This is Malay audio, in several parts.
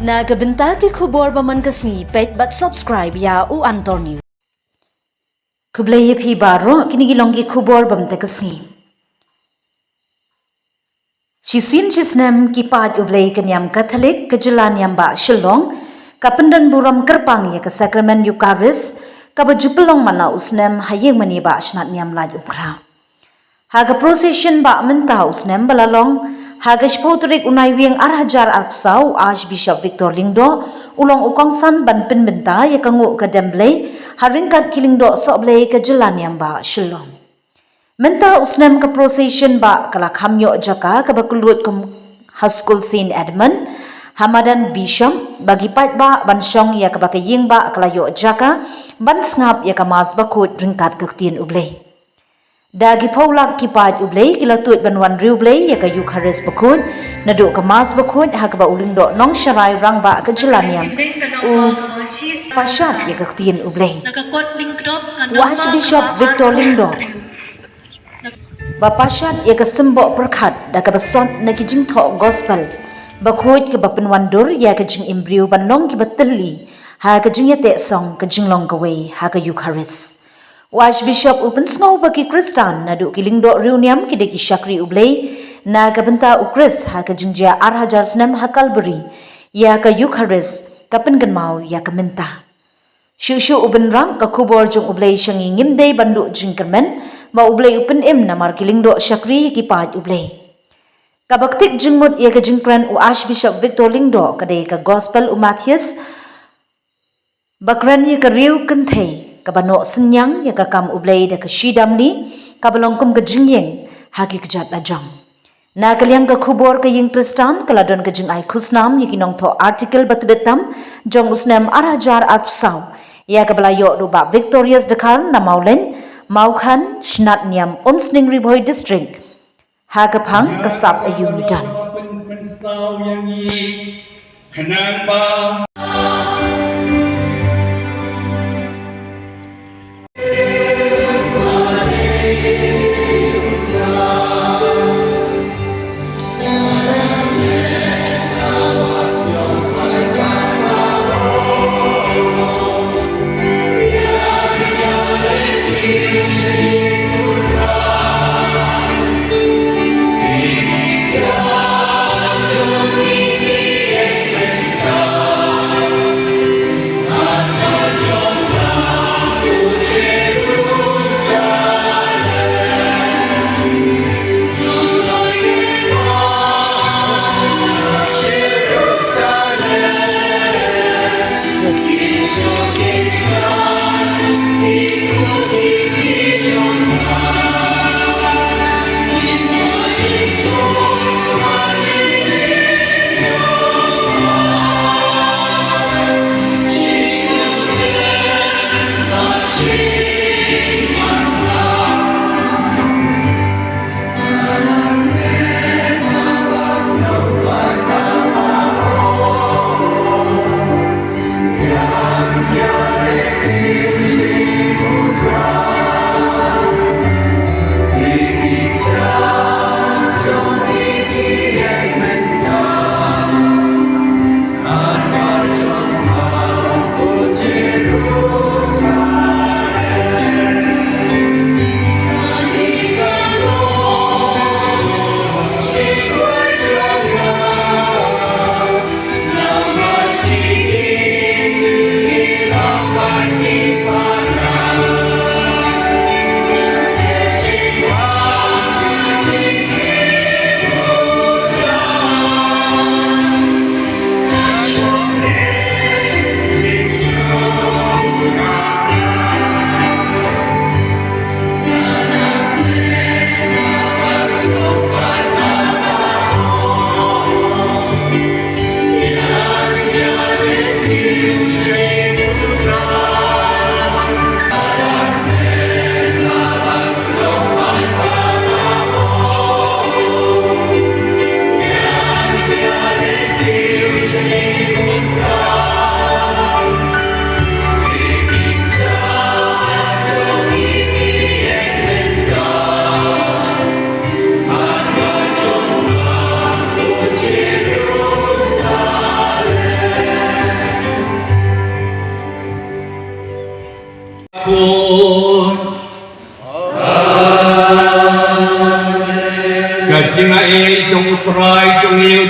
Na kabenta ki khubor baman kasngi pet but subscribe ya u antor new. Kublay phi baro kinigilong ki khubor bam te kasngi. Shisin shisnem ki pad ublay kanyam Catholic kajilan yamba shilong kapendan buram kerpang ya ka Sacrament Eucharist kabajupelong mana usnem hayeng mani ba shnat nyam laj ukra. Haga procession ba menta usnem balalong haga shpotrik unai wieng arhajar arpsau Archbishop Victor Lingdo ulong ukong san ban pin menta ya kangu ka demblay haringkat kilingdo soblay kajilan yamba shilong. Menta usnem ka procession ba kala khamyo jaka ka bakulut kum Haskul Saint Edmund Hamadan Bishop bagi pat ba bansong ya ka bakaying ba kalayo jaka ban ngap ya ka mas bakut ringkat kaktin ublay. Dagi paulak kipat ublay kilatut banwan Riew ublay ya ka Eucharist bakut nado ka mas bakut ha ka ba ulingdo nong sharai rang ba ka jelaniam pasyat ya ka kaktin ublay. Archbishop Victor Lingdo Bapasyat ya ka sembok perkhat da ka basot na kijing tho gospel bakhoit ka bapenwandur ya ka jing imbriu banong ki bateli ha ka jing yate song ka jing long ka way ha ka Eucharist. Archbishop upen snow baki Kristan na du kilingdo reuniam ki de ki shakri ublay na ka benta ukris ha ka jingja arhajar snem ha Calvary ya ka Eucharist ka pengenmau ya ka menta. Shushu uben rang ka kubor jung ublay shangi ngimdey bandu jingkermen ba ublay upen im na markilingdo shakri ki pad ublay. Kabaktik jingmut ya ka jingkran u Archbishop Victor Lingdo kadai ka gospel u Matthias bakran ya ka Riew kynthei kabano Syniang ya ka kam ublay da ka Shi Damli kabalongkum ka jingngeit hagi kjat ajang. Na kaliang ka khubor ka ying Kristan kaladon ka jing ai khusnam ya kinong tho article batbetam jong usnem arhajar arpsau ya ka balayo do ba victorious dekar na maulen Maukhan Shnat Niam Omsning Riew District Hagapang Kasap Ayumidan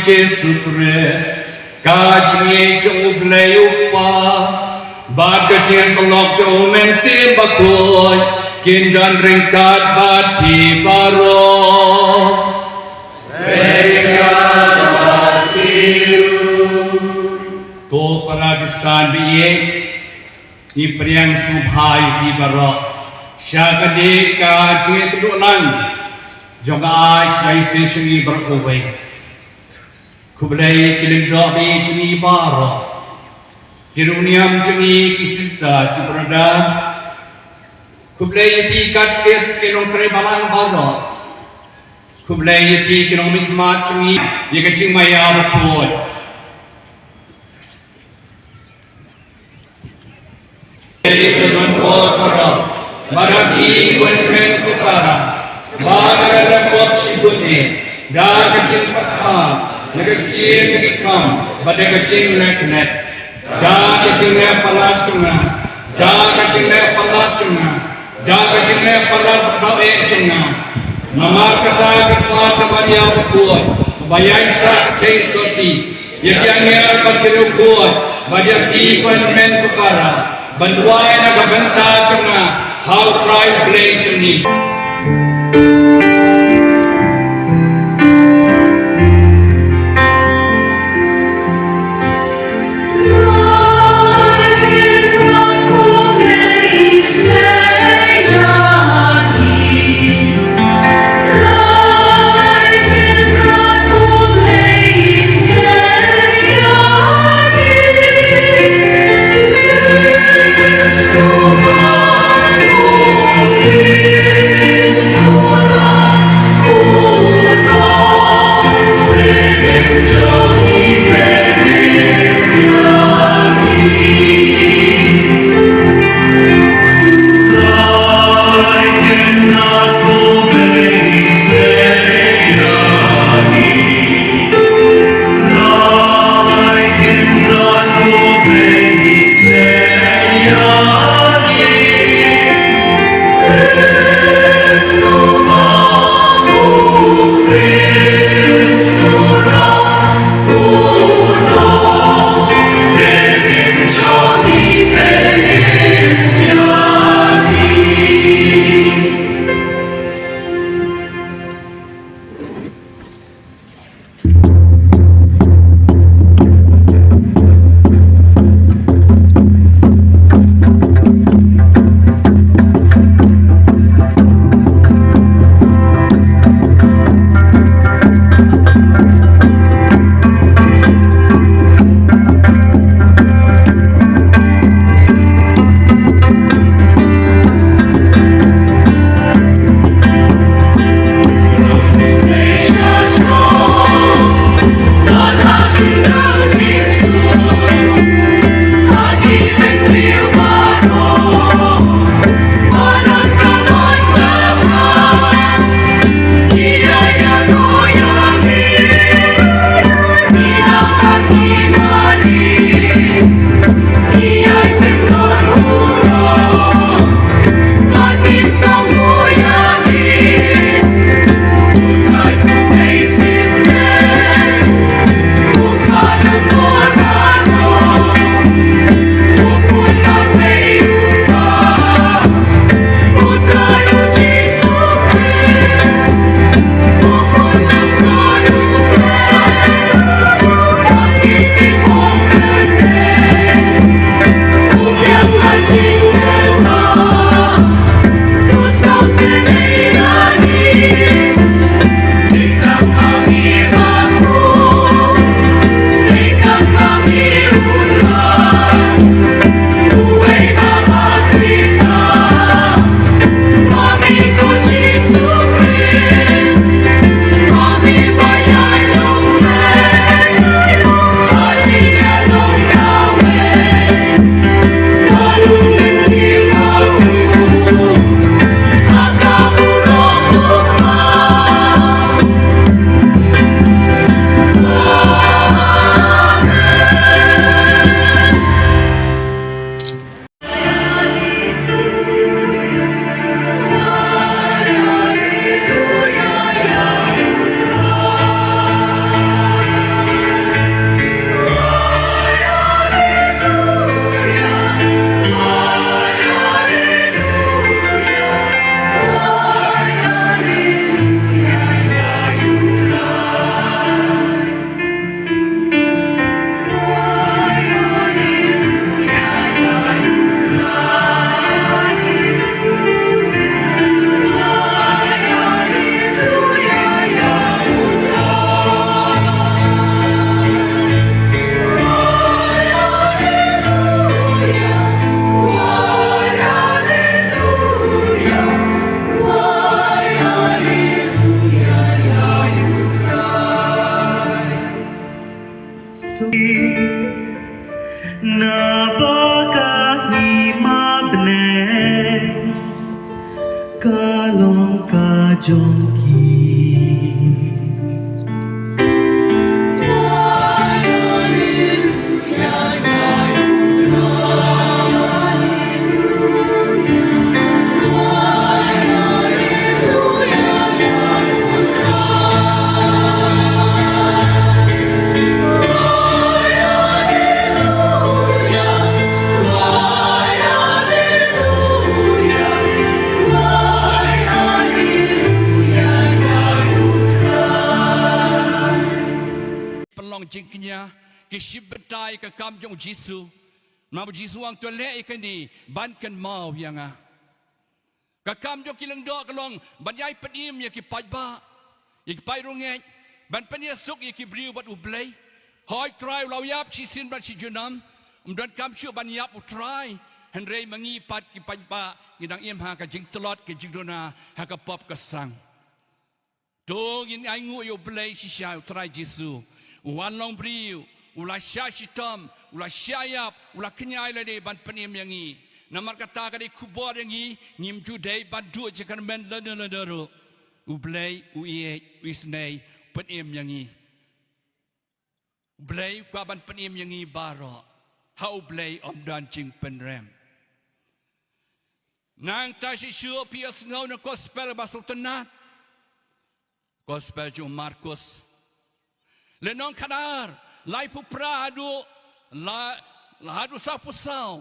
Jesus Christ ka jingngeit chung ublei upa bat ka jes lok chung men si bakoi kin dan ringkat bat pi baro ko paragistan biye ni priang subhai pi baro syakade ka jingngeit dunan jonga ai sai se shingi berkowe kublai kiling dobi jini baro kiruniam jini kisista kibrada kublai ti kat kes kinong tre balang baro kublai ti kinong mitmat jini ye kaching maya bakod Tuhan kotara maraki konven kutara Bagara pot sibuni, dah kecil pakha, negeri negikam, pada kecil leknet, dah kecil palat cunga, dah kecil palat cunga, dah kecil palat bae cunga. Mama kata temania kuat, bayai sa case soti, yang berkiru kuat, bayar ikon men perkara, banduai naga benta cunga, how try play cuni. Nabakahi mabne kalong kajongki jingngeit ke shibetai ke kamjong Jisu ma Jisu ang tole ikan di bankan mau yang ka kamjong kilang do kalong banyai pedim ya ki pajba ya ki pairunget ban penia suk ya ki Riew bat ublei hoi try lau yap chi sin ban chi junam dan kam shu ban yap utrai henrei mangi pat ki pajba ngidang im ha ka jing telot ke jingdona ha ka pop ka sang dong in ai ngu yo blei si sha utrai Jisu Wan long Riew, ulah syashitam, ulah syayap, ulah kenyai lade ban penim yangi. Namar kata kade kubor yangi, ngim judai ban dua jekan men lada. Ublay, uiye, uisnei, penim yangi. Ublay kaban penim yangi baro. Ha ublay om dan jing penrem. Nang tashi syup pias ngau na gospel basal tenat. Gospel jo Markus. Lenong kadar, lai pupra hadu sapusau.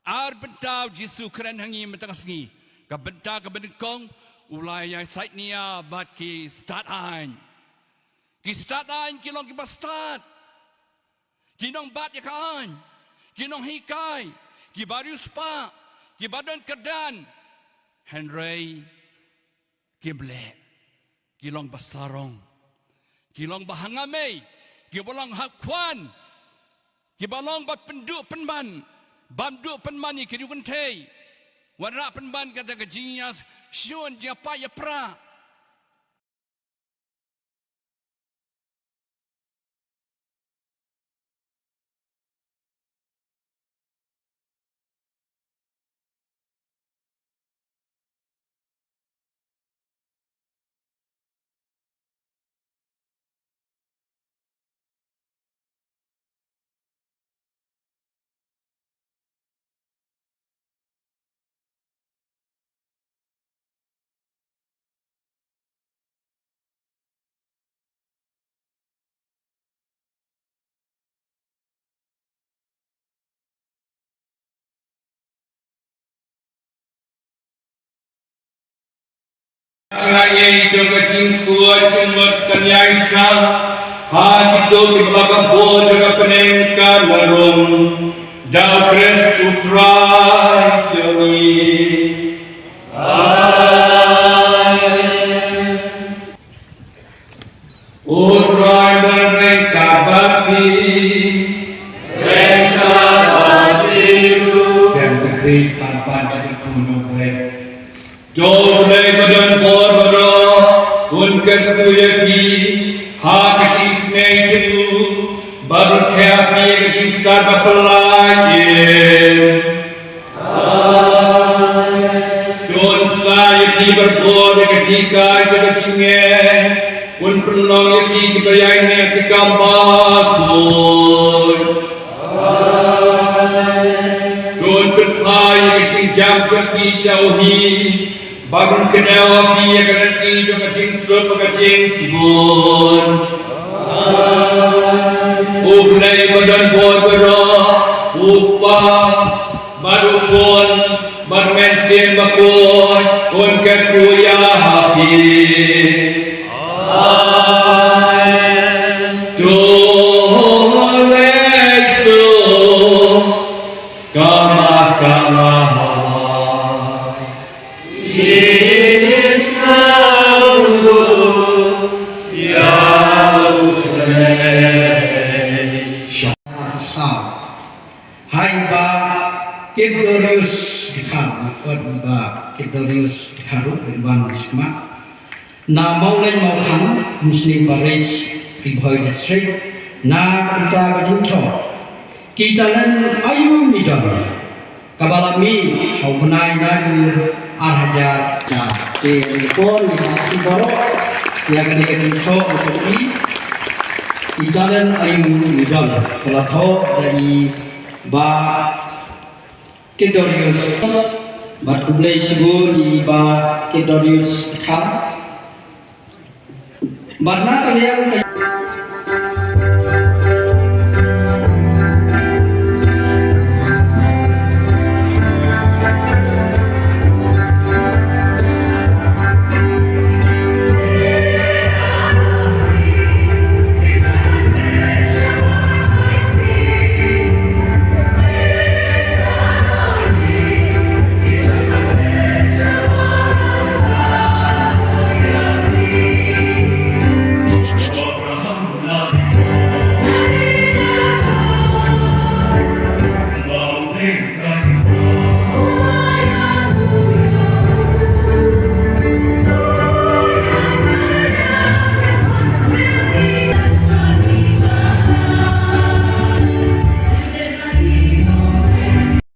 Ar bentau Jisu keren hangi mentangasngi. Ka benta ka bendekong ulai yang sait nia bat ki start ain. Ki start ain kilong ki start. Kinong bat ya kaan. Kinong hikai. Ki baru spa. Ki badan kedan. Henry ki blek. Kilong basarong. Kilong bahangamei, kibolong hakwan, kibolong bat penduk penman, bamduk penman ni kiri kynthei, warak penman kata kejingnya syun japa ya pra. Ngayon ito kacingkuat cumot kanyai sah hati itu kibagabod dengan penengkar warung dau kres utrai jami. Utrai berengkar bakti dan negeri pan-pan jadi kuno blek. Jom lay badan bor baro unkan kuyaki ha kecil snake cemu baru kapi kecil start bapelajen. Jom saya di berbor kecil kai kecilnya un penolong yaki kebayangnya ke kampakun. Jom berpai kecil jam kaki syauhi Bangun kenal api yang nanti juga kacing sup kacing sibun. Ublay badan bor berah, upah, baru pun, baru mensin bakun, unkan kuya api. Jolek so, kamasalah. Kedorius dikharu ba kedorius dikharu dengan bisma na maulai maulhan muslim baris pribhoi district na kita kajimcho Kijalan ayu midon kabalami haupunai nadu arhajar jat telepon di borok yang akan dikecucok untuk Kijalan ayu midon kelatho dari ba Kedorius bat kublai sibu di ba Kedorius kham barna kalian